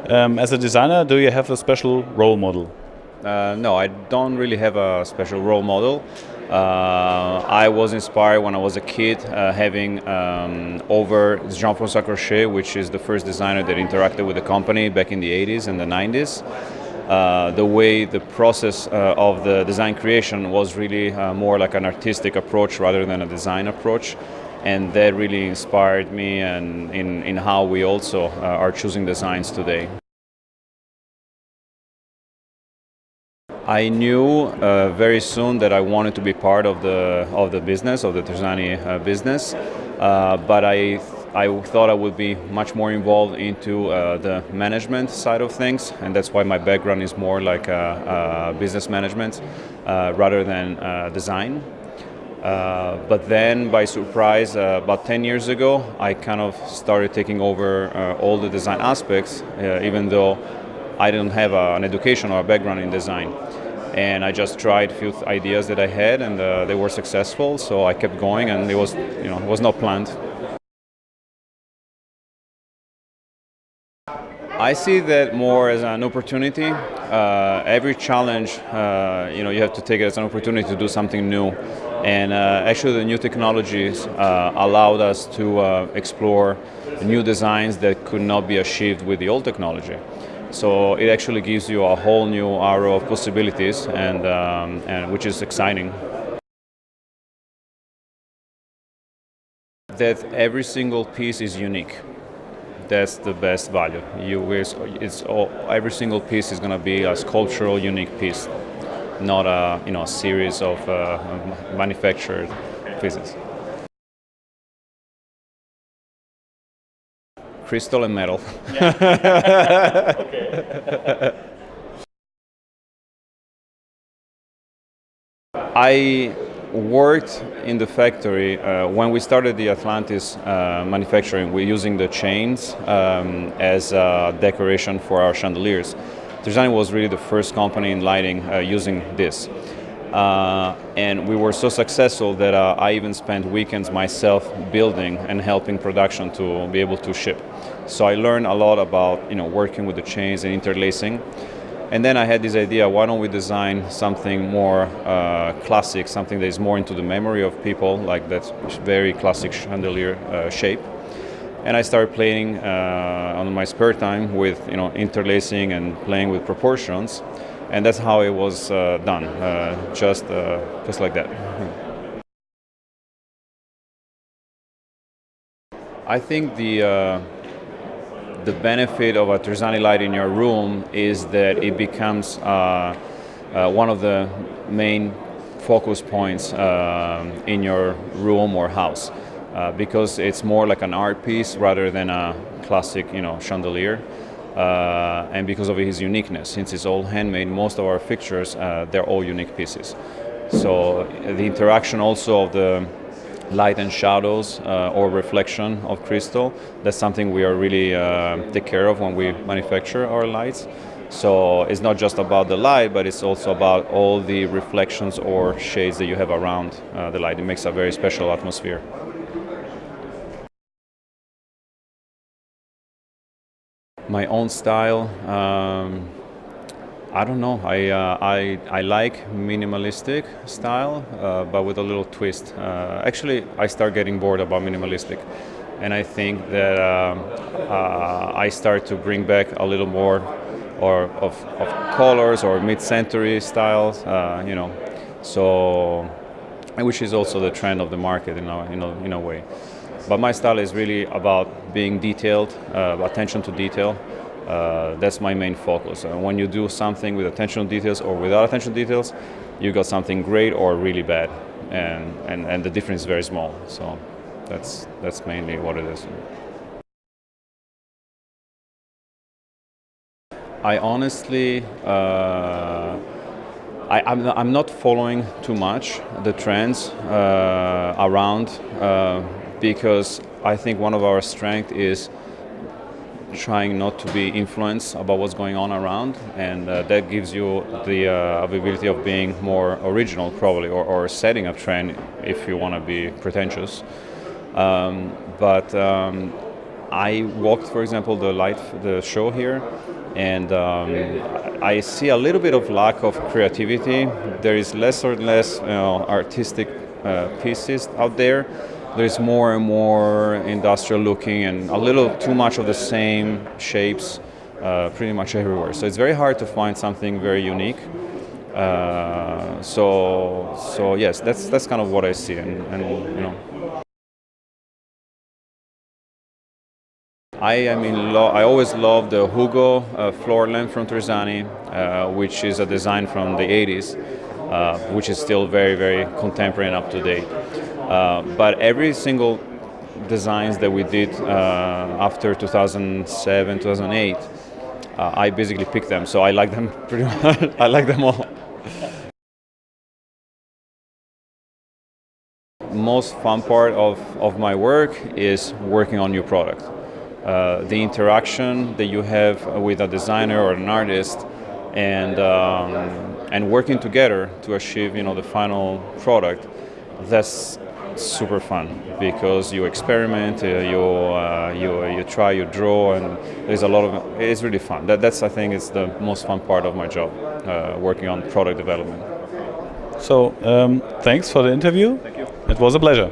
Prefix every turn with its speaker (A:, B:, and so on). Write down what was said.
A: As a designer, do you have a special role model?
B: No, I don't really have a special role model. I was inspired when I was a kid, having over Jean-François Crochet, which is the first designer that interacted with the company back in the 80s and the 90s. The way the process of the design creation was really more like an artistic approach rather than a design approach. And that really inspired me and in how we also are choosing designs today. I knew very soon that I wanted to be part of the business, of the Terzani business, but I thought I would be much more involved into the management side of things, and that's why my background is more like business management rather than design. But then, by surprise, about 10 years ago, I kind of started taking over all the design aspects, even though I didn't have an education or a background in design. And I just tried a few ideas that I had, and they were successful. So I kept going, and it was not planned. I see that more as an opportunity. Every challenge, you have to take it as an opportunity to do something new. And actually, the new technologies allowed us to explore new designs that could not be achieved with the old technology. So it actually gives you a whole new array of possibilities, and which is exciting. That every single piece is unique. That's the best value. Every single piece is going to be a sculptural, unique piece, not a series of manufactured pieces. Crystal and metal. I worked in the factory when we started the Atlantis manufacturing. We're using the chains as decoration for our chandeliers. Terzani was really the first company in lighting using this. And we were so successful that I even spent weekends myself building and helping production to be able to ship. So I learned a lot about working with the chains and interlacing. And then I had this idea, why don't we design something more classic, something that is more into the memory of people, like that very classic chandelier shape. And I started playing on my spare time with interlacing and playing with proportions. And that's how it was done, just like that. I think the benefit of a Terzani light in your room is that it becomes one of the main focus points in your room or house, because it's more like an art piece rather than a classic chandelier. And because of his uniqueness, since it's all handmade, most of our fixtures, they're all unique pieces. So the interaction also of the light and shadows or reflection of crystal, that's something we are really take care of when we manufacture our lights. So it's not just about the light, but it's also about all the reflections or shades that you have around the light. It makes a very special atmosphere. My own style, I don't know. I like minimalistic style, but with a little twist. Actually, I start getting bored about minimalistic, and I think that I start to bring back a little more of colors or mid-century styles. So which is also the trend of the market in a way. But my style is really about being detailed, attention to detail. That's my main focus. When you do something with attention to details or without attention to details, you got something great or really bad, and the difference is very small. So that's mainly what it is. I honestly, I'm not following too much the trends around. Because I think one of our strengths is trying not to be influenced about what's going on around, and that gives you the ability of being more original, probably, or setting a trend if you want to be pretentious. But I walked, for example, the show here, and I see a little bit of lack of creativity. There is less and less artistic pieces out there. There's more and more industrial looking and a little too much of the same shapes pretty much everywhere. So it's very hard to find something very unique. So yes, that's kind of what I see, and you know. I always loved the Hugo floor lamp from Terzani, which is a design from the 80s, which is still very, very contemporary and up to date. But every single designs that we did after 2007, 2008, I basically picked them. So I like them pretty much. I like them all. Most fun part of my work is working on new product. The interaction that you have with a designer or an artist, and working together to achieve the final product. That's super fun because you experiment, you try, you draw, and there's a lot of. It's really fun. That's I think is the most fun part of my job, working on product development.
A: So thanks for the interview.
B: Thank you.
A: It was a pleasure.